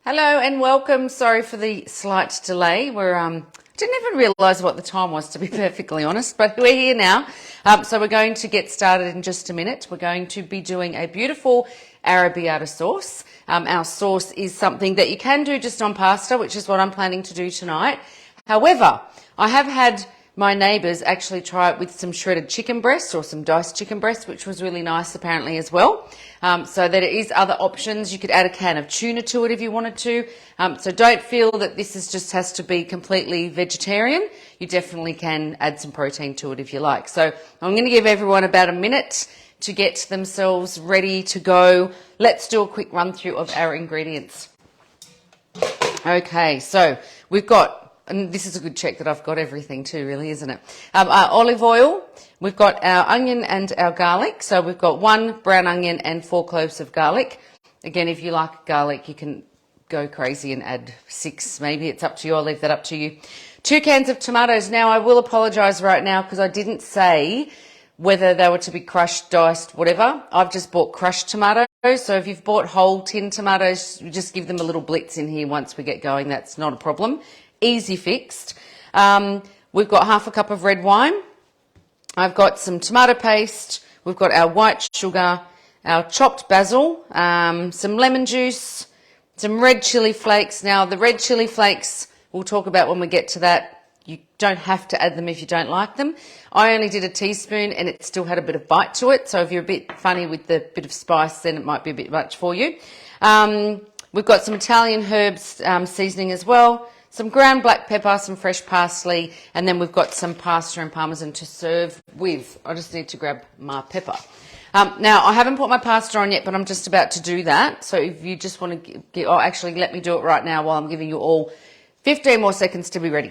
Hello and welcome. Sorry for the slight delay. Didn't even realise what the time was, to be perfectly honest, but we're here now. So we're going to get started in just a minute. We're going to be doing a beautiful Arrabbiata sauce. Our sauce is something that you can do just on pasta, which is what I'm planning to do tonight. However, I have had my neighbours actually try it with some shredded chicken breasts or some diced chicken breasts, which was really nice apparently as well. So there is other options. You could add a can of tuna to it if you wanted to. So don't feel that this just has to be completely vegetarian. You definitely can add some protein to it if you like. So I'm going to give everyone about a minute to get themselves ready to go. Let's do a quick run through of our ingredients. Okay, so we've got, and this is a good check that I've got everything too, really, isn't it? Our olive oil, we've got our onion and our garlic. So we've got 1 brown onion and 4 cloves of garlic. Again, if you like garlic, you can go crazy and add 6, maybe. It's up to you. I'll leave that up to you. 2 cans of tomatoes. Now, I will apologise right now because I didn't say whether they were to be crushed, diced, whatever. I've just bought crushed tomatoes. So if you've bought whole tin tomatoes, you just give them a little blitz in here once we get going. That's not a problem. Easy fixed. We've got half a cup of red wine. I've got some tomato paste. We've got our white sugar, our chopped basil, some lemon juice, some red chilli flakes. Now, the red chilli flakes we'll talk about when we get to that. You don't have to add them if you don't like them. I only did a teaspoon and it still had a bit of bite to it. So if you're a bit funny with the bit of spice, then it might be a bit much for you. We've got some Italian herbs seasoning as well. Some ground black pepper, some fresh parsley, and then we've got some pasta and parmesan to serve with. I just need to grab my pepper. Now, I haven't put my pasta on yet, but I'm just about to do that. So if you just want to get, oh, actually, let me do it right now while I'm giving you all 15 more seconds to be ready.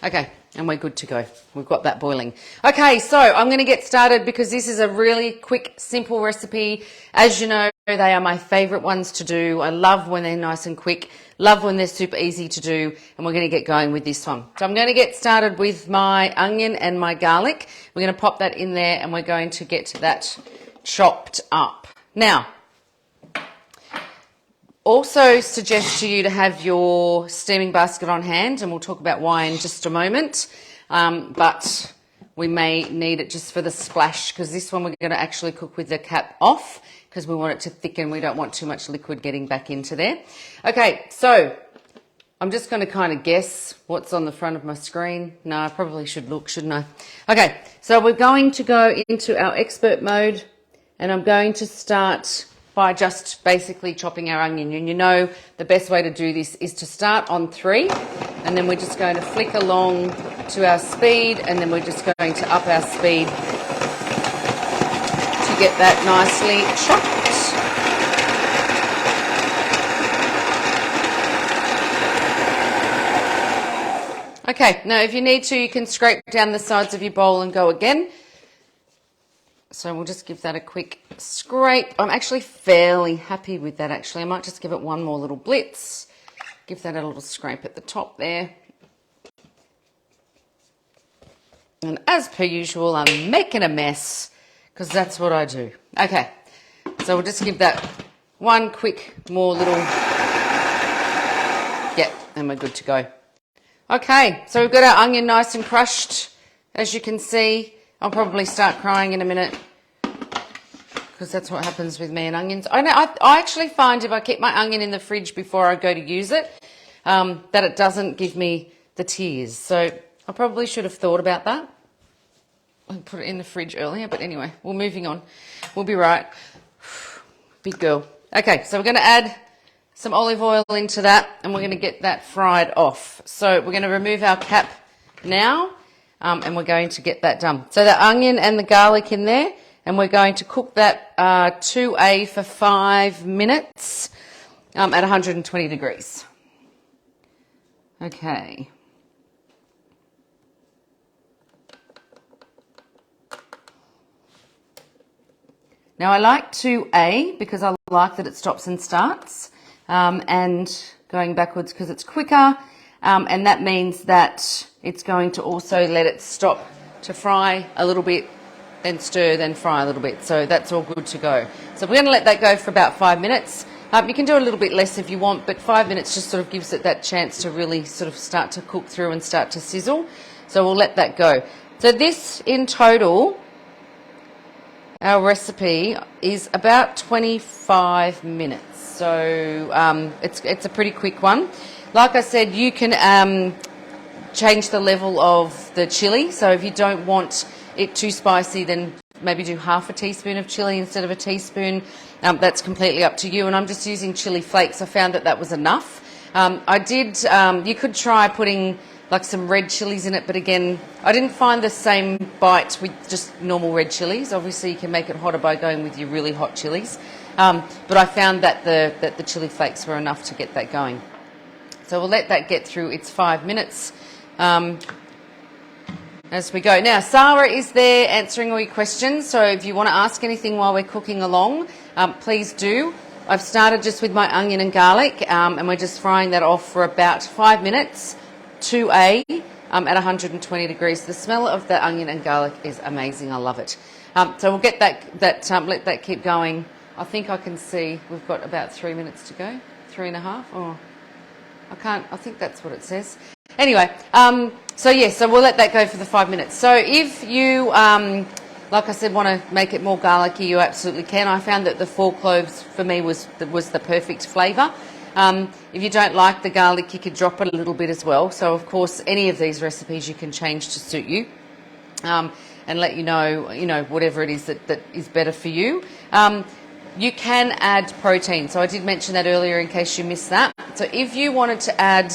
Okay. And we're good to go. We've got that boiling. Okay, so I'm going to get started because this is a really quick, simple recipe. As you know, they are my favourite ones to do. I love when they're nice and quick, love when they're super easy to do, and we're going to get going with this one. So I'm going to get started with my onion and my garlic. We're going to pop that in there and we're going to get that chopped up. Now, also suggest to you to have your steaming basket on hand, and we'll talk about why in just a moment, but we may need it just for the splash because this one we're going to actually cook with the cap off because we want it to thicken. We don't want too much liquid getting back into there. Okay, so I'm just going to kind of guess what's on the front of my screen. No, I probably should look, shouldn't I? Okay, so we're going to go into our expert mode and I'm going to start by just basically chopping our onion. And you know the best way to do this is to start on 3 and then we're just going to flick along to our speed and then we're just going to up our speed to get that nicely chopped. Okay, now if you need to, you can scrape down the sides of your bowl and go again. So we'll just give that a quick scrape. I'm actually fairly happy with that, actually. I might just give it one more little blitz. Give that a little scrape at the top there. And as per usual, I'm making a mess because that's what I do. Okay, so we'll just give that one quick more little... Yep, and we're good to go. Okay, so we've got our onion nice and crushed, as you can see. I'll probably start crying in a minute because that's what happens with me and onions. I actually find if I keep my onion in the fridge before I go to use it, that it doesn't give me the tears. So I probably should have thought about that and put it in the fridge earlier. But anyway, we're moving on. We'll be right. Big girl. Okay, so we're going to add some olive oil into that and we're going to get that fried off. So we're going to remove our cap now. And we're going to get that done. So the onion and the garlic in there, and we're going to cook that 2A for 5 minutes at 120 degrees. Okay. Now I like 2A because I like that it stops and starts, and going backwards because it's quicker. And that means that it's going to also let it stop to fry a little bit then stir, then fry a little bit. So that's all good to go. So we're going to let that go for about 5 minutes. You can do a little bit less if you want, but 5 minutes just sort of gives it that chance to really sort of start to cook through and start to sizzle. So we'll let that go. So this in total, our recipe is about 25 minutes. So it's a pretty quick one. Like I said, you can change the level of the chilli. So if you don't want it too spicy, then maybe do half a teaspoon of chilli instead of a teaspoon. That's completely up to you. And I'm just using chili flakes. I found that was enough. You could try putting like some red chilies in it, but again, I didn't find the same bite with just normal red chilies. Obviously, you can make it hotter by going with your really hot chilies. But I found that the chili flakes were enough to get that going. So we'll let that get through its 5 minutes. As we go. Now, Sarah is there answering all your questions, so if you want to ask anything while we're cooking along, please do. I've started just with my onion and garlic, and we're just frying that off for about 5 minutes at 120 degrees. The smell of the onion and garlic is amazing. I love it. So we'll get let that keep going. I think I can see we've got about 3 minutes to go. 3.5. Oh, I think that's what it says. Anyway, so we'll let that go for the 5 minutes. So if you, like I said, want to make it more garlicky, you absolutely can. I found that the 4 cloves for me was the perfect flavour. If you don't like the garlic, you could drop it a little bit as well. So of course, any of these recipes you can change to suit you, and let you know whatever it is that is better for you. You can add protein. So I did mention that earlier in case you missed that. So if you wanted to add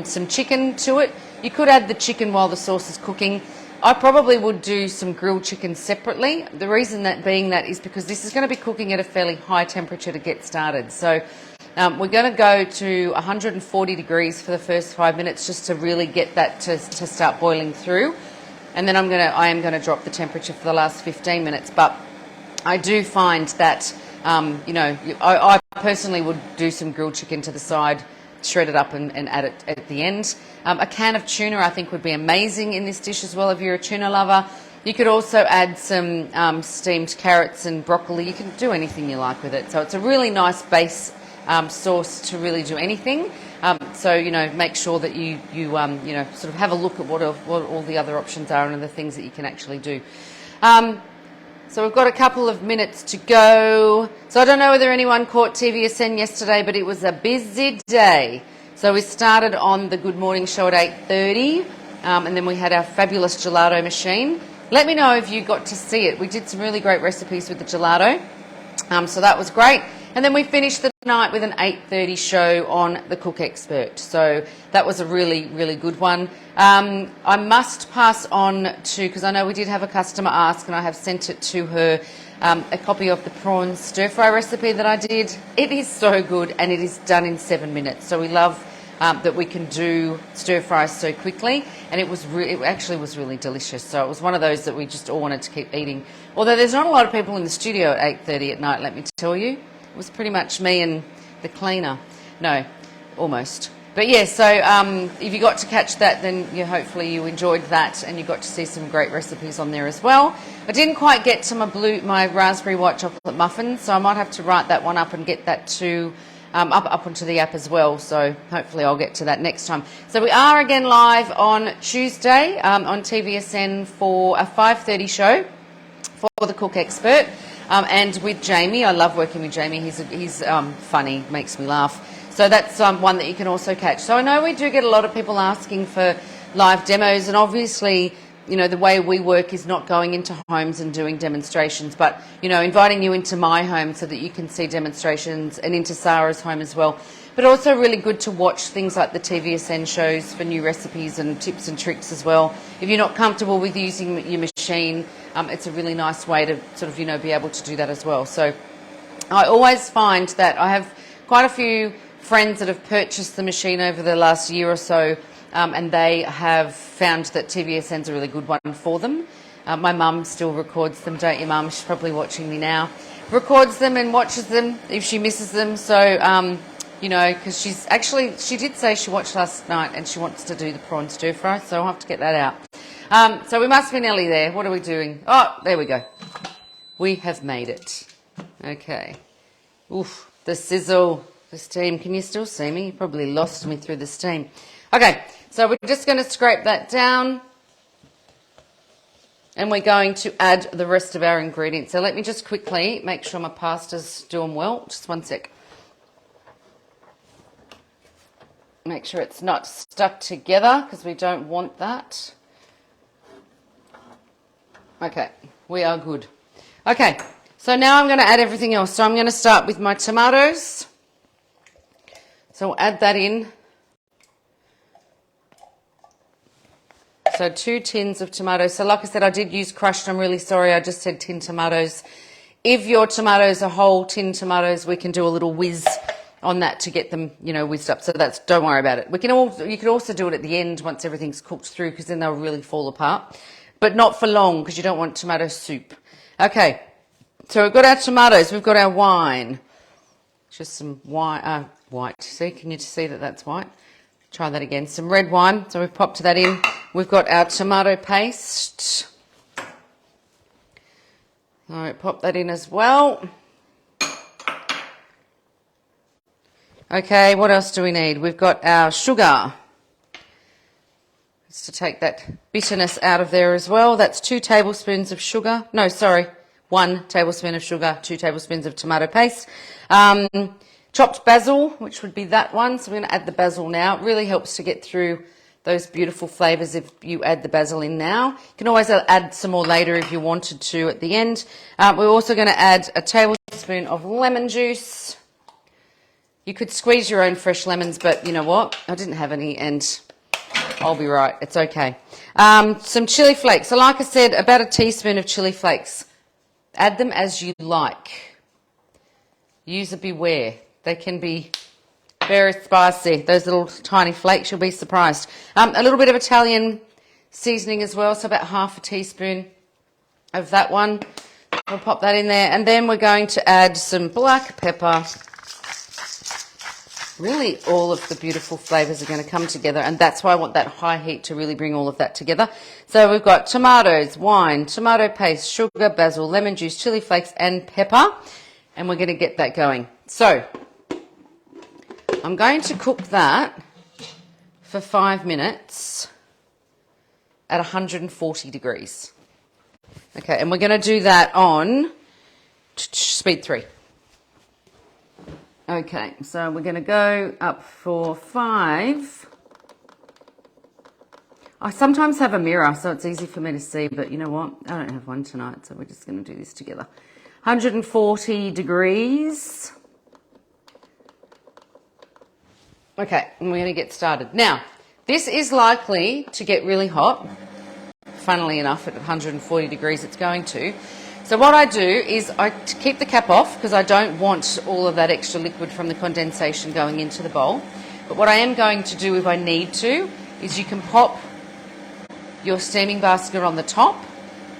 some chicken to it, you could add the chicken while the sauce is cooking. I probably would do some grilled chicken separately. The reason that being that is because this is going to be cooking at a fairly high temperature to get started. So we're going to go to 140 degrees for the first 5 minutes just to really get that to start boiling through. And then I am going to drop the temperature for the last 15 minutes. But I do find that, I personally would do some grilled chicken to the side, shred it up and add it at the end. A can of tuna I think would be amazing in this dish as well if you're a tuna lover. You could also add some steamed carrots and broccoli. You can do anything you like with it. So it's a really nice base sauce to really do anything. So make sure that you sort of have a look at what all the other options are and the things that you can actually do. So we've got a couple of minutes to go. So I don't know whether anyone caught TVSN yesterday, but it was a busy day. So we started on the Good Morning show at 8:30, and then we had our fabulous gelato machine. Let me know if you got to see it. We did some really great recipes with the gelato, so that was great. And then we finished the night with an 8:30 show on the Cook Expert. So that was a really, really good one. I must pass on to, because I know we did have a customer ask, and I have sent it to her, a copy of the prawn stir-fry recipe that I did. It is so good, and it is done in 7 minutes. So we love that we can do stir-fries so quickly, and it actually was really delicious. So it was one of those that we just all wanted to keep eating. Although there's not a lot of people in the studio at 8:30 at night, let me tell you. It was pretty much me and the cleaner. No, almost. But yeah, so if you got to catch that, then hopefully you enjoyed that and you got to see some great recipes on there as well. I didn't quite get to my raspberry white chocolate muffins, so I might have to write that one up and get that to up onto the app as well. So hopefully I'll get to that next time. So we are again live on Tuesday on TVSN for a 5:30 show for the Cook Expert. And with Jamie. I love working with Jamie. He's funny, makes me laugh. So that's one that you can also catch. So I know we do get a lot of people asking for live demos, and obviously, the way we work is not going into homes and doing demonstrations, but, inviting you into my home so that you can see demonstrations, and into Sarah's home as well. But also really good to watch things like the TVSN shows for new recipes and tips and tricks as well. If you're not comfortable with using your machine, it's a really nice way to sort of, be able to do that as well. So I always find that I have quite a few friends that have purchased the machine over the last year or so, and they have found that TVSN's a really good one for them. My mum still records them, don't you, Mum? She's probably watching me now. Records them and watches them if she misses them. So, because she did say she watched last night and she wants to do the prawn stir fry, so I'll have to get that out. So we must be nearly there. What are we doing? Oh, there we go. We have made it. Okay. Oof, the sizzle, the steam. Can you still see me? You probably lost me through the steam. Okay, so we're just going to scrape that down. And we're going to add the rest of our ingredients. So let me just quickly make sure my pasta's doing well. Just one sec. Make sure it's not stuck together because we don't want that. Okay, we are good. Okay, so now I'm going to add everything else. So I'm going to start with my tomatoes. So we'll add that in. So 2 tins of tomatoes. So like I said, I did use crushed. I'm really sorry. I just said tin tomatoes. If your tomatoes are whole tin tomatoes, we can do a little whiz on that to get them, you know, whizzed up. So that's, don't worry about it. You could also do it at the end once everything's cooked through because then they'll really fall apart. But not for long because you don't want tomato soup. Okay, so we've got our tomatoes. We've got our wine. Just some wine, white. See, can you see that that's white? Try that again. Some red wine. So we've popped that in. We've got our tomato paste. All right, pop that in as well. Okay, what else do we need? We've got our sugar. Just to take that bitterness out of there as well. That's 2 tablespoons of sugar. No, sorry, 1 tablespoon of sugar, 2 tablespoons of tomato paste. Chopped basil, which would be that one. So we're going to add the basil now. It really helps to get through those beautiful flavours if you add the basil in now. You can always add some more later if you wanted to at the end. We're also going to add a tablespoon of lemon juice. You could squeeze your own fresh lemons, but you know what? I didn't have any and I'll be right. It's okay. Some chili flakes. So like I said, about a teaspoon of chili flakes. Add them as you like. User beware. They can be very spicy. Those little tiny flakes, you'll be surprised. A little bit of Italian seasoning as well, so about half a teaspoon of that one. We'll pop that in there. And then we're going to add some black pepper. Really, all of the beautiful flavours are going to come together, and that's why I want that high heat to really bring all of that together. So we've got tomatoes, wine, tomato paste, sugar, basil, lemon juice, chili flakes, and pepper, and we're going to get that going. So I'm going to cook that for 5 minutes at 140 degrees. Okay, and we're going to do that on speed 3. Okay, so we're going to go up for 5. I sometimes have a mirror, so it's easy for me to see, but you know what? I don't have one tonight, so we're just going to do this together. 140 degrees. Okay, and we're going to get started. Now, this is likely to get really hot. Funnily enough, at 140 degrees it's going to. So what I do is I keep the cap off because I don't want all of that extra liquid from the condensation going into the bowl. But what I am going to do if I need to is you can pop your steaming basket on the top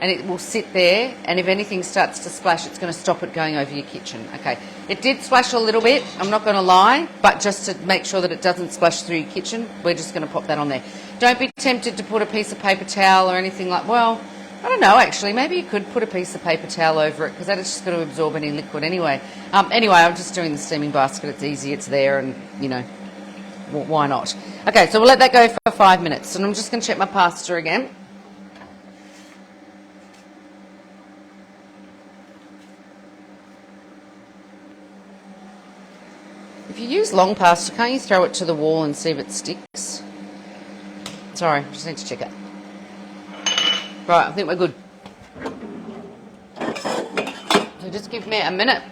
and it will sit there, and if anything starts to splash, it's going to stop it going over your kitchen. Okay, it did splash a little bit, I'm not going to lie, but just to make sure that it doesn't splash through your kitchen, we're just going to pop that on there. Don't be tempted to put a piece of paper towel or anything like, well, I don't know, actually, maybe you could put a piece of paper towel over it because that is just going to absorb any liquid anyway. Anyway, I'm just doing the steaming basket, it's easy, it's there, and, you know, why not? Okay, so we'll let that go for 5 minutes, and I'm just going to check my pasta again. If you use long pasta, can't you throw it to the wall and see if it sticks? Sorry, just need to check it. Right, I think we're good. So just give me a minute.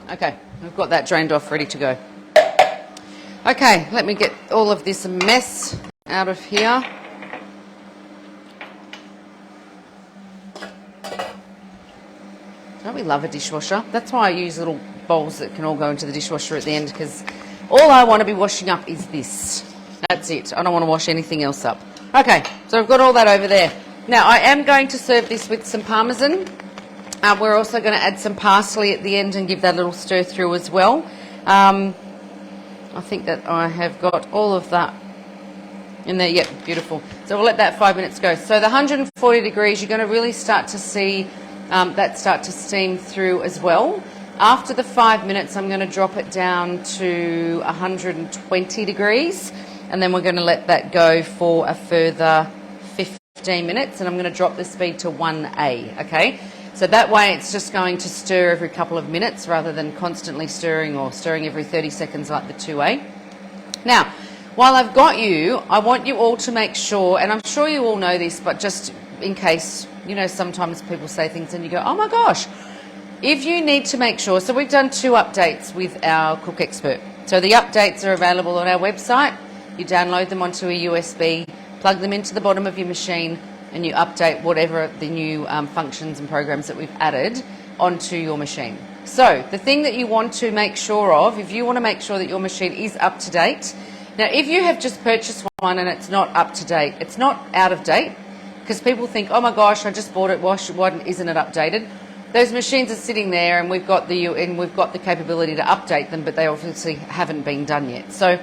Okay, we've got that drained off, ready to go. Okay, let me get all of this mess out of here. Don't we love a dishwasher? That's why I use little bowls that can all go into the dishwasher at the end, because all I want to be washing up is this. That's it. I don't want to wash anything else up. Okay, so I've got all that over there. Now, I am going to serve this with some parmesan. We're also going to add some parsley at the end and give that a little stir through as well. I think that I have got all of that in there. Yep, beautiful. So we'll let that 5 minutes go. So the 140 degrees, you're going to really start to see that start to steam through as well. After the 5 minutes, I'm going to drop it down to 120 degrees, and then we're going to let that go for a further 15 minutes, and I'm going to drop the speed to 1A, okay? So that way it's just going to stir every couple of minutes rather than constantly stirring or stirring every 30 seconds like the 2A. Now, while I've got you, I want you all to make sure, and I'm sure you all know this, but just in case, you know, sometimes people say things and you go, oh my gosh, if you need to make sure, so we've done 2 updates with our Cook Expert. So the updates are available on our website. You download them onto a USB, plug them into the bottom of your machine, and you update whatever the new functions and programs that we've added onto your machine. So the thing that you want to make sure of, if you want to make sure that your machine is up to date, now if you have just purchased one and it's not up to date, it's not out of date, because people think, oh my gosh, I just bought it, why isn't it updated? Those machines are sitting there, and we've got the capability to update them, but they obviously haven't been done yet. So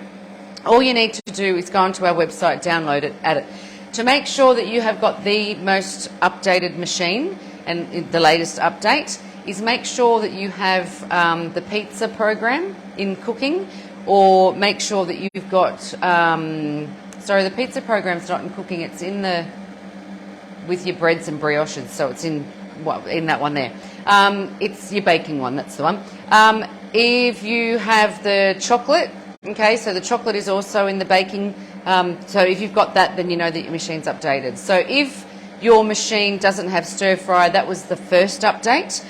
all you need to do is go onto our website, download it, add it. To make sure that you have got the most updated machine and the latest update is make sure that you have the pizza program in cooking, or make sure that you've got, sorry, the pizza program's not in cooking, it's in the, with your breads and brioches, so it's in, well, in that one there. It's your baking one, that's the one. If you have the chocolate, okay, so the chocolate is also in the baking. So if you've got that, then you know that your machine's updated. So if your machine doesn't have stir fry, that was the first update.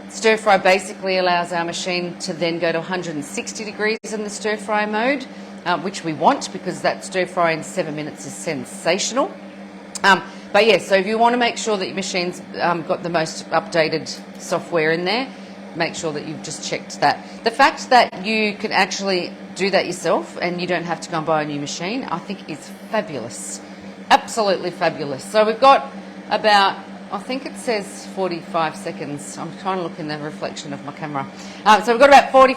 Stir fry basically allows our machine to then go to 160 degrees in the stir fry mode, which we want, because that stir fry in 7 minutes is sensational. But yes, so if you want to make sure that your machine's got the most updated software in there, make sure that you've just checked that. The fact that you can actually do that yourself and you don't have to go and buy a new machine, I think is fabulous. Absolutely fabulous. So we've got about, I think it says 45 seconds. I'm trying to look in the reflection of my camera. So we've got about 40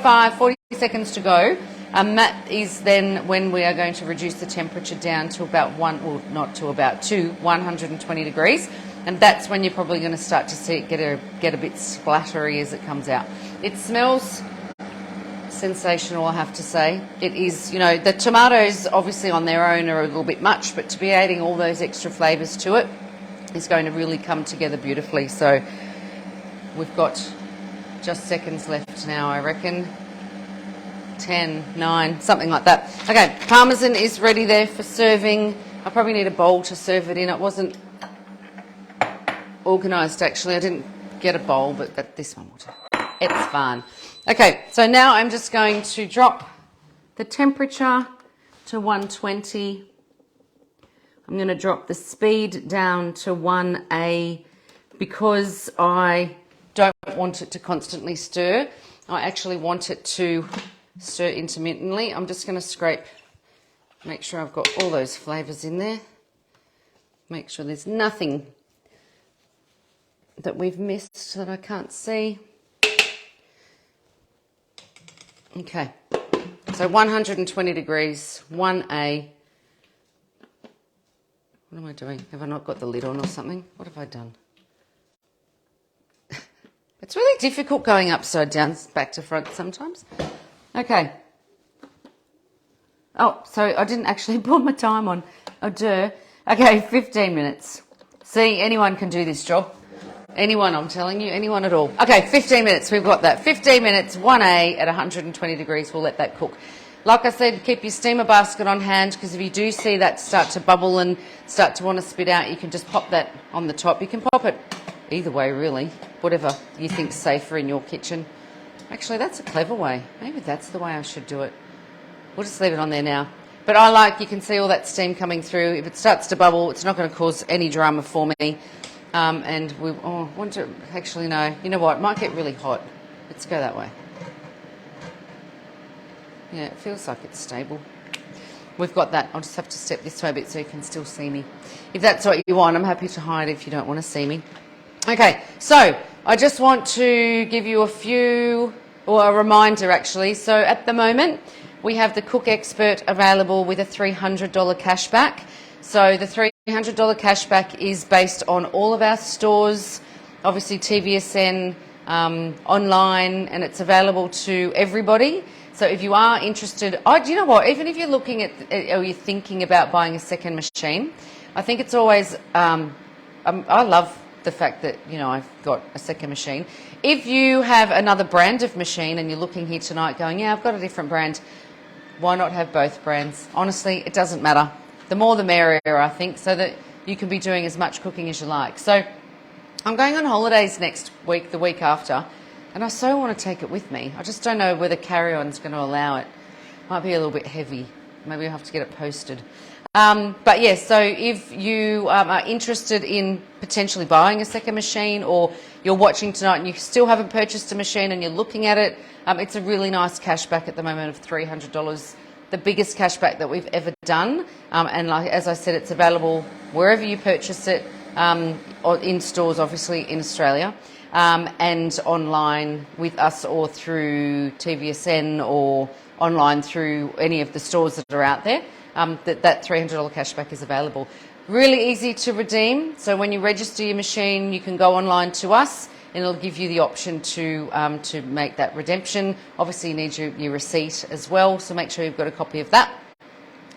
seconds to go. That is then when we are going to reduce the temperature down to about 120 degrees. And that's when you're probably going to start to see it get a bit splattery as it comes out. It smells sensational, I have to say. It is, you know, the tomatoes obviously on their own are a little bit much, but to be adding all those extra flavours to it is going to really come together beautifully. So we've got just seconds left now, I reckon. 10, 9, something like that. Okay, parmesan is ready there for serving. I probably need a bowl to serve it in. It wasn't organised actually. I didn't get a bowl, but this one will do. It's fine. Okay, so now I'm just going to drop the temperature to 120. I'm going to drop the speed down to 1A because I don't want it to constantly stir. I actually want it to stir intermittently. I'm just going to scrape, make sure I've got all those flavours in there. Make sure there's nothing that we've missed that I can't see. Okay, so 120 degrees, 1A. What am I doing? Have I not got the lid on or something? What have I done? It's really difficult going upside down, back to front sometimes. Okay. Oh, so I didn't actually put my time on. Oh, duh. Okay, 15 minutes. See, anyone can do this job. Anyone, I'm telling you, anyone at all. Okay, 15 minutes, we've got that. 15 minutes, 1A at 120 degrees, we'll let that cook. Like I said, keep your steamer basket on hand, because if you do see that start to bubble and start to want to spit out, you can just pop that on the top. You can pop it either way, really, whatever you think's safer in your kitchen. Actually, that's a clever way. Maybe that's the way I should do it. We'll just leave it on there now. But I like, you can see all that steam coming through. If it starts to bubble, it's not going to cause any drama for me. And we want to, actually no, you know what, it might get really hot. Let's go that way. Yeah, it feels like it's stable. we've got that. I'll just have to step this way a bit so you can still see me. If that's what you want, I'm happy to hide if you don't want to see me. Okay, so I just want to give you a reminder actually. So at the moment, we have the Cook Expert available with a $300 cashback. So the $300 cashback is based on all of our stores, obviously TBSN, online, and it's available to everybody. So if you are interested, do you know what, even if you're looking at or you're thinking about buying a second machine, I think it's always, I love the fact that, you know, I've got a second machine. If you have another brand of machine and you're looking here tonight going, yeah, I've got a different brand, why not have both brands? Honestly, it doesn't matter. The more the merrier, I think, so that you can be doing as much cooking as you like. So I'm going on holidays next week, the week after, and I so want to take it with me. I just don't know whether carry-on's going to allow it. Might be a little bit heavy. Maybe I'll have to get it posted. But yes, so if you are interested in potentially buying a second machine, or you're watching tonight and you still haven't purchased a machine and you're looking at it, it's a really nice cashback at the moment of $300, the biggest cashback that we've ever done. And like, as I said, it's available wherever you purchase it, or in stores, obviously, in Australia, and online with us or through TVSN or online through any of the stores that are out there. That $300 cashback is available. Really easy to redeem. So when you register your machine, you can go online to us and it'll give you the option to make that redemption. Obviously, you need your receipt as well, so make sure you've got a copy of that.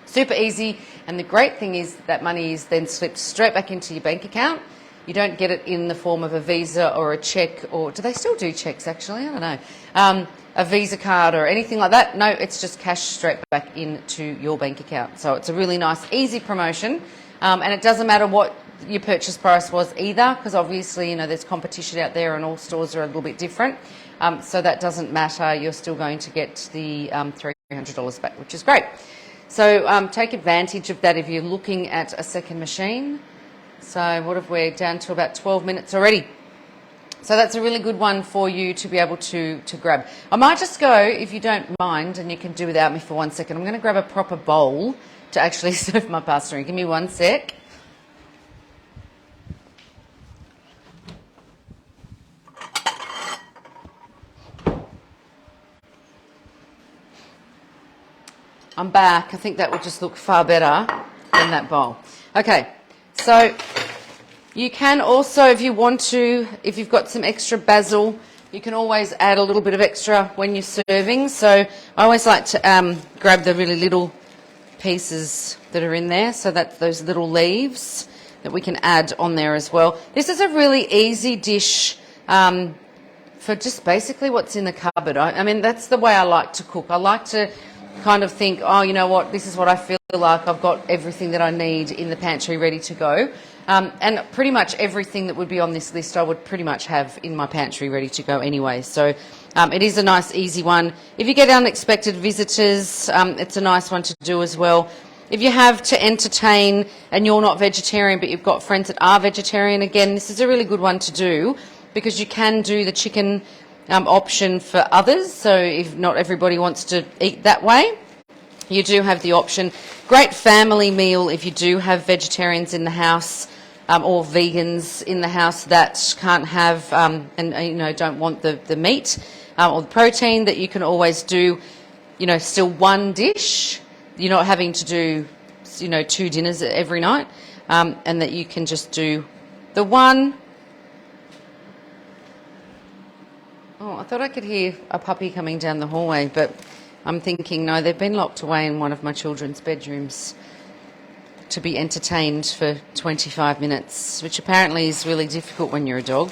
Super easy, and the great thing is that money is then slipped straight back into your bank account. You don't get it in the form of a Visa or a cheque, or do they still do cheques actually? I don't know. A Visa card or anything like that. No, it's just cash straight back into your bank account. So it's a really nice, easy promotion, and it doesn't matter what your purchase price was either, because obviously, you know, there's competition out there and all stores are a little bit different. So that doesn't matter. You're still going to get the $300 back, which is great. So take advantage of that if you're looking at a second machine. So what have we down to about 12 minutes already? So that's a really good one for you to be able to grab. I might just go, if you don't mind, and you can do without me for 1 second. I'm going to grab a proper bowl to actually serve my pasta in. Give me 1 sec. I'm back. I think that would just look far better than that bowl. Okay, so you can also, if you want to, if you've got some extra basil, you can always add a little bit of extra when you're serving. So I always like to grab the really little pieces that are in there, so that's those little leaves that we can add on there as well. This is a really easy dish for just basically what's in the cupboard. I mean, that's the way I like to cook. I like to kind of think, oh, you know what, this is what I feel like. I've got everything that I need in the pantry ready to go. And pretty much everything that would be on this list I would pretty much have in my pantry ready to go anyway. So it is a nice, easy one. If you get unexpected visitors, it's a nice one to do as well. If you have to entertain and you're not vegetarian but you've got friends that are vegetarian, again, this is a really good one to do, because you can do the chicken option for others. So if not everybody wants to eat that way, you do have the option. Great family meal if you do have vegetarians in the house, or vegans in the house that can't have and you know, don't want the meat or the protein, that you can always do, you know, still one dish. You're not having to do, you know, 2 dinners every night, and that you can just do the one. Oh, I thought I could hear a puppy coming down the hallway, but I'm thinking, no, they've been locked away in one of my children's bedrooms to be entertained for 25 minutes, which apparently is really difficult when you're a dog.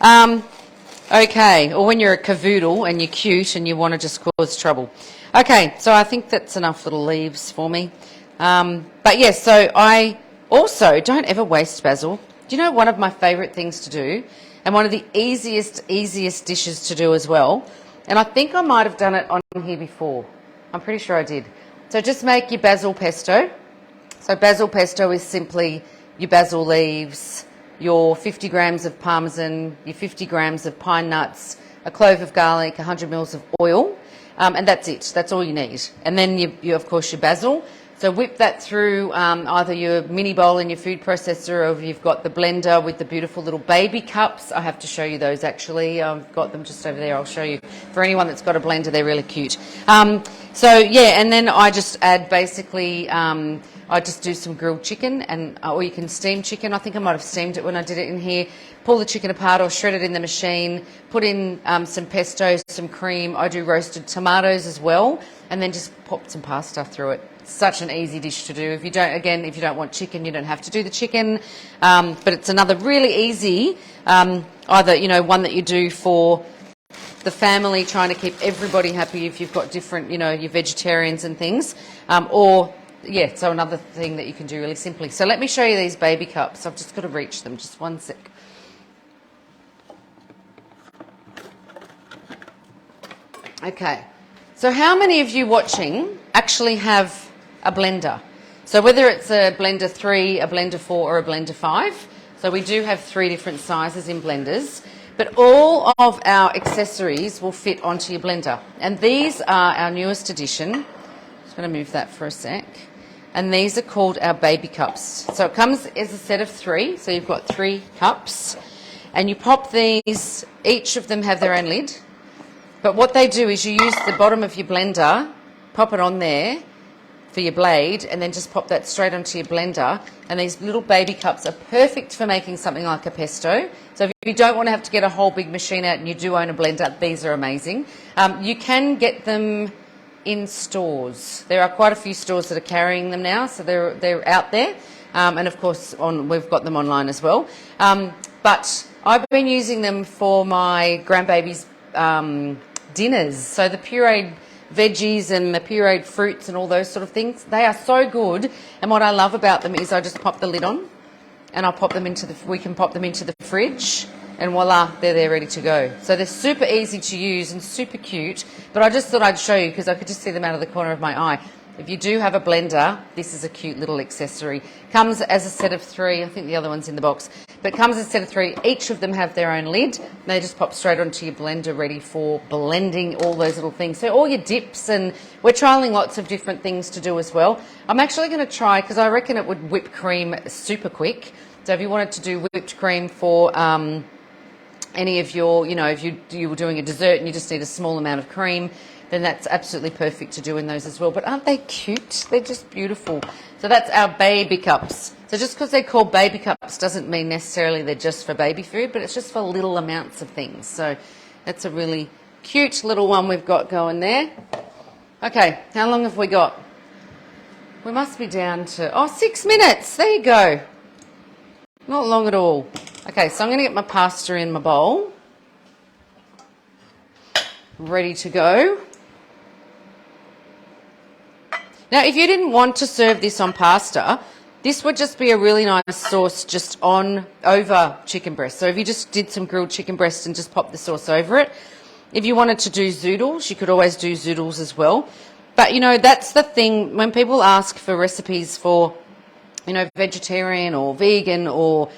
Okay, or when you're a cavoodle and you're cute and you want to just cause trouble. Okay, so I think that's enough little leaves for me. But yes, so I also don't ever waste basil. Do you know one of my favourite things to do, and one of the easiest dishes to do as well, and I think I might have done it on here before. I'm pretty sure I did. So just make your basil pesto. So basil pesto is simply your basil leaves, your 50 grams of parmesan, your 50 grams of pine nuts, a clove of garlic, 100 mils of oil, and that's it. That's all you need. And then you of course, your basil. So whip that through either your mini bowl in your food processor, or if you've got the blender with the beautiful little baby cups. I have to show you those actually. I've got them just over there. I'll show you. For anyone that's got a blender, they're really cute. So yeah, and then I just add basically, I just do some grilled chicken, and or you can steam chicken. I think I might have steamed it when I did it in here. Pull the chicken apart or shred it in the machine. Put in some pesto, some cream. I do roasted tomatoes as well, and then just pop some pasta through it. Such an easy dish to do. If you don't want chicken, you don't have to do the chicken. But it's another really easy, either, one that you do for the family, trying to keep everybody happy if you've got different, your vegetarians and things. So another thing that you can do really simply. So let me show you these baby cups. I've just got to reach them. Just one sec. Okay. So how many of you watching actually have a blender? So whether it's a blender 3, a blender 4 or a blender 5. So we do have 3 different sizes in blenders, but all of our accessories will fit onto your blender. And these are our newest addition. Just going to move that for a sec. And these are called our baby cups. So it comes as a set of 3. So you've got 3 cups and you pop these, each of them have their own lid. But what they do is you use the bottom of your blender, pop it on there for your blade, and then just pop that straight onto your blender. And these little baby cups are perfect for making something like a pesto. So if you don't want to have to get a whole big machine out and you do own a blender, these are amazing. You can get them in stores. There are quite a few stores that are carrying them now, so they're out there. And of course, we've got them online as well. But I've been using them for my grandbaby's dinners. So the pureed veggies and the pureed fruits and all those sort of things, they are so good. And what I love about them is I just pop the lid on and I'll pop them we can pop them into the fridge, and voila, they're there ready to go. So they're super easy to use and super cute, but I just thought I'd show you because I could just see them out of the corner of my eye. If you do have a blender, this is a cute little accessory. Comes as a set of 3. I think the other one's in the box. But comes as a set of 3. Each of them have their own lid. They just pop straight onto your blender, ready for blending all those little things. So all your dips, and we're trialling lots of different things to do as well. I'm actually going to try, because I reckon it would whip cream super quick. So if you wanted to do whipped cream for any of your, if you were doing a dessert and you just need a small amount of cream, then that's absolutely perfect to do in those as well. But aren't they cute? They're just beautiful. So that's our baby cups. So just because they're called baby cups doesn't mean necessarily they're just for baby food, but it's just for little amounts of things. So that's a really cute little one we've got going there. Okay, how long have we got? We must be down to, 6 minutes. There you go. Not long at all. Okay, so I'm going to get my pasta in my bowl. Ready to go. Now, if you didn't want to serve this on pasta, this would just be a really nice sauce just over chicken breast. So if you just did some grilled chicken breast and just pop the sauce over it. If you wanted to do zoodles, you could always do zoodles as well. But, that's the thing. When people ask for recipes for, vegetarian or vegan or,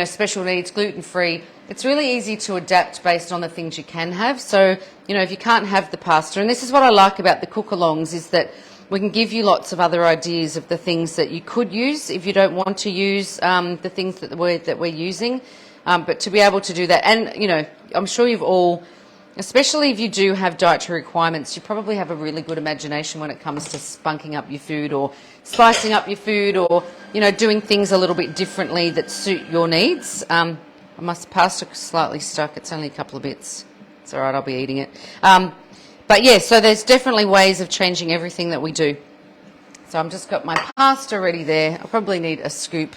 special needs, gluten-free, it's really easy to adapt based on the things you can have. So, if you can't have the pasta, and this is what I like about the Cookalongs, is that we can give you lots of other ideas of the things that you could use if you don't want to use the things that we're using. But to be able to do that, and, I'm sure you've all, especially if you do have dietary requirements, you probably have a really good imagination when it comes to spunking up your food or spicing up your food or, doing things a little bit differently that suit your needs. My pasta slightly stuck. It's only a couple of bits. It's all right. I'll be eating it. But yeah, so there's definitely ways of changing everything that we do. So I'm just got my pasta ready there. I probably need a scoop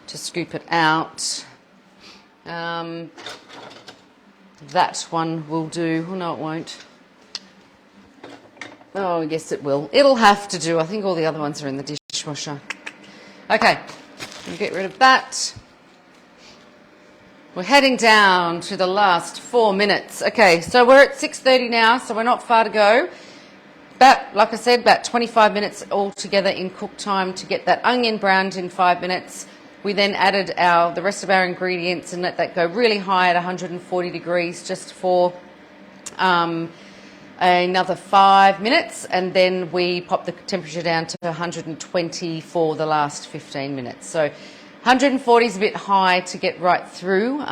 to scoop it out. That one will do. Oh, no, it won't. Oh, yes, it will. It'll have to do. I think all the other ones are in the dishwasher. Okay, we'll get rid of that. We're heading down to the last 4 minutes. Okay, so we're at 6:30 now, so we're not far to go. Like I said, about 25 minutes altogether in cook time to get that onion browned in 5 minutes. We then added the rest of our ingredients and let that go really high at 140 degrees just for another 5 minutes, and then we pop the temperature down to 120 for the last 15 minutes. So 140 is a bit high to get right through,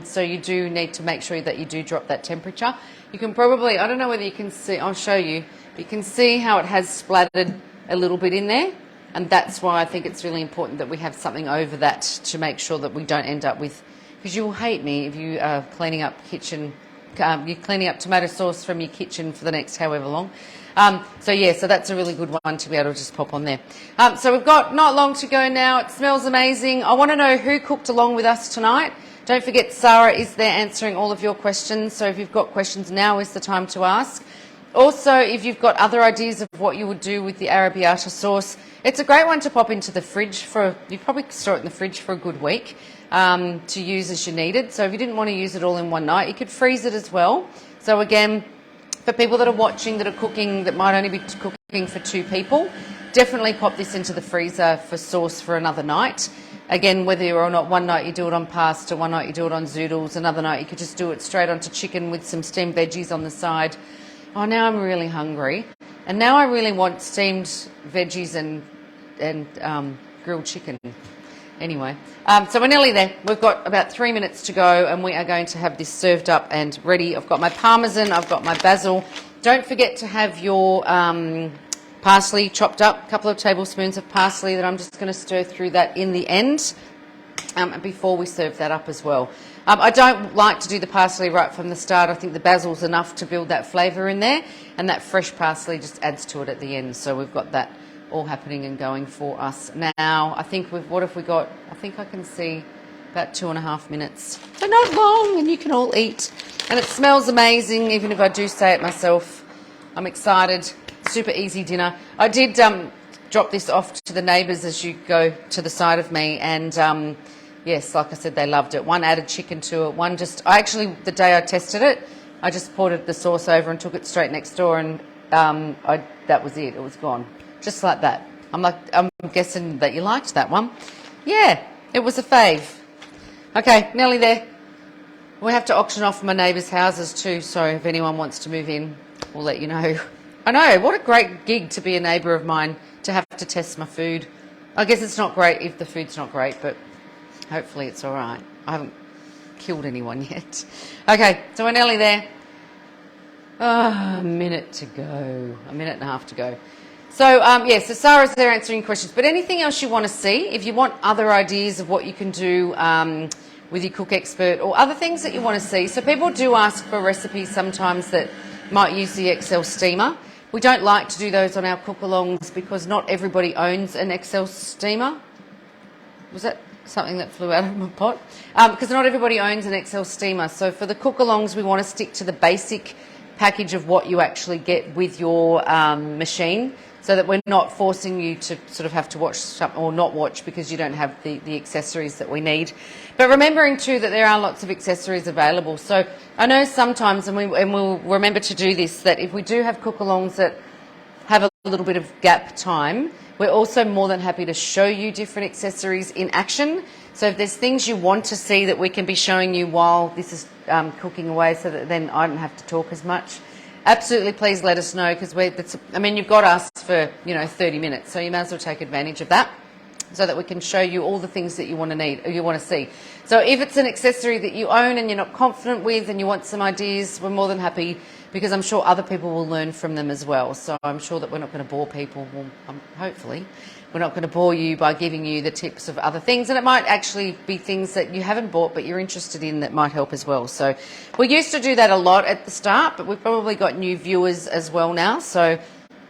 so you do need to make sure that you do drop that temperature. You can probably, I don't know whether you can see, I'll show you, you can see how it has splattered a little bit in there, and that's why I think it's really important that we have something over that to make sure that we don't end up with, because you will hate me if you are cleaning up kitchen, you're cleaning up tomato sauce from your kitchen for the next however long. So yeah, so that's a really good one to be able to just pop on there. So we've got not long to go now. It smells amazing. I want to know who cooked along with us tonight. Don't forget Sarah is there answering all of your questions. So if you've got questions, now is the time to ask. Also, if you've got other ideas of what you would do with the Arrabbiata sauce, it's a great one to pop into the fridge for, you probably store it in the fridge for a good week to use as you need it. So if you didn't want to use it all in one night, you could freeze it as well. So again, for people that are watching, that are cooking, that might only be cooking for 2 people, definitely pop this into the freezer for sauce for another night. Again, whether or not one night you do it on pasta, one night you do it on zoodles, another night you could just do it straight onto chicken with some steamed veggies on the side. Oh, now I'm really hungry. And now I really want steamed veggies and grilled chicken. Anyway, so we're nearly there. We've got about 3 minutes to go, and we are going to have this served up and ready. I've got my parmesan, I've got my basil. Don't forget to have your parsley chopped up, a couple of tablespoons of parsley that I'm just going to stir through that in the end before we serve that up as well. I don't like to do the parsley right from the start. I think the basil's enough to build that flavour in there, and that fresh parsley just adds to it at the end. So we've got that all happening and going for us now. I think what have we got? I think I can see about 2.5 minutes. So not long, and you can all eat. And it smells amazing, even if I do say it myself. I'm excited. Super easy dinner. I did drop this off to the neighbours as you go to the side of me, and yes, like I said, they loved it. One added chicken to it. One just, the day I tested it, I just poured the sauce over and took it straight next door, and that was it. It was gone. Just like that. I'm guessing that you liked that one. Yeah, it was a fave. Okay, nearly there. We have to auction off my neighbours' houses too, so if anyone wants to move in, we'll let you know. I know, what a great gig to be a neighbour of mine, to have to test my food. I guess it's not great if the food's not great, but hopefully it's all right. I haven't killed anyone yet. Okay, so we're nearly there. Oh, a minute to go. A minute and a half to go. So, so Sarah's there answering questions. But anything else you want to see, if you want other ideas of what you can do with your Cook Expert or other things that you want to see. So people do ask for recipes sometimes that might use the XL steamer. We don't like to do those on our Cookalongs because not everybody owns an XL steamer. Was that something that flew out of my pot? Because not everybody owns an XL steamer. So for the Cookalongs, we want to stick to the basic package of what you actually get with your machine, so that we're not forcing you to sort of have to watch something or not watch because you don't have the accessories that we need. But remembering too that there are lots of accessories available. So I know sometimes, and we'll remember to do this, that if we do have Cookalongs that have a little bit of gap time, we're also more than happy to show you different accessories in action. So if there's things you want to see that we can be showing you while this is cooking away, so that then I don't have to talk as much, absolutely please let us know, because you've got us for 30 minutes, so you may as well take advantage of that, so that we can show you all the things that you want to see. So if it's an accessory that you own and you're not confident with and you want some ideas, we're more than happy, because I'm sure other people will learn from them as well. So I'm sure that we're not going to bore people. Well, hopefully we're not going to bore you by giving you the tips of other things, and it might actually be things that you haven't bought but you're interested in that might help as well. So we used to do that a lot at the start, but we've probably got new viewers as well now. So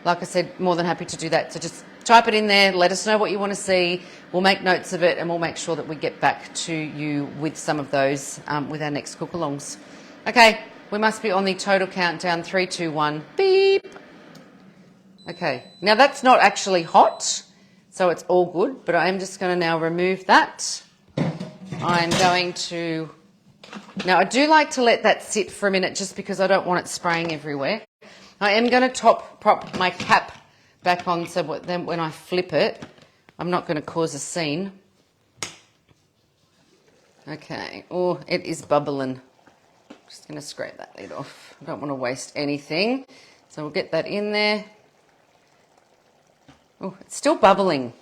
like I said, more than happy to do that. So just type it in there, let us know what you want to see. We'll make notes of it, and we'll make sure that we get back to you with some of those with our next Cookalongs. Okay, we must be on the total countdown. 3, 2, 1, beep. Okay, now that's not actually hot, so it's all good, but I am just going to now remove that. I'm going to... Now, I do like to let that sit for a minute just because I don't want it spraying everywhere. I am going to prop my cap back on, so then when I flip it, I'm not going to cause a scene. Okay. Oh, it is bubbling. Just going to scrape that lid off. I don't want to waste anything. So we'll get that in there. Oh, it's still bubbling.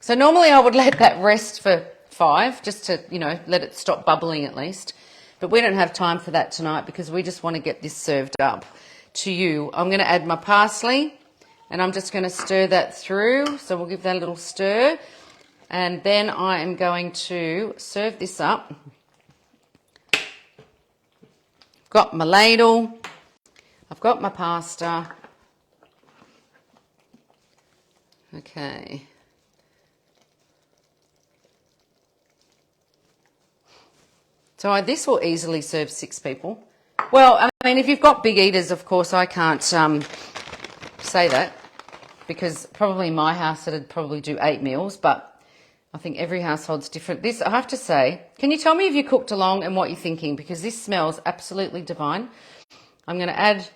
So normally I would let that rest for 5, just to, you know, let it stop bubbling at least. But we don't have time for that tonight because we just want to get this served up to you. I'm going to add my parsley and I'm just going to stir that through. So we'll give that a little stir. And then I am going to serve this up. Got my ladle. I've got my pasta. Okay. So this will easily serve 6 people. Well, I mean, if you've got big eaters, of course, I can't say that because probably my house it'd probably do 8 meals, but I think every household's different. This, I have to say, can you tell me if you cooked along and what you're thinking? Because this smells absolutely divine. I'm going to add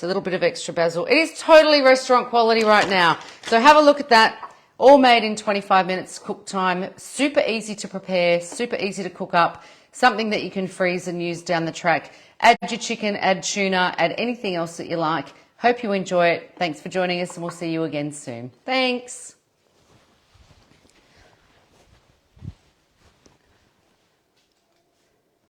a little bit of extra basil. It is totally restaurant quality right now. So have a look at that. All made in 25 minutes cook time. Super easy to prepare, super easy to cook up. Something that you can freeze and use down the track. Add your chicken, add tuna, add anything else that you like. Hope you enjoy it. Thanks for joining us and we'll see you again soon. Thanks.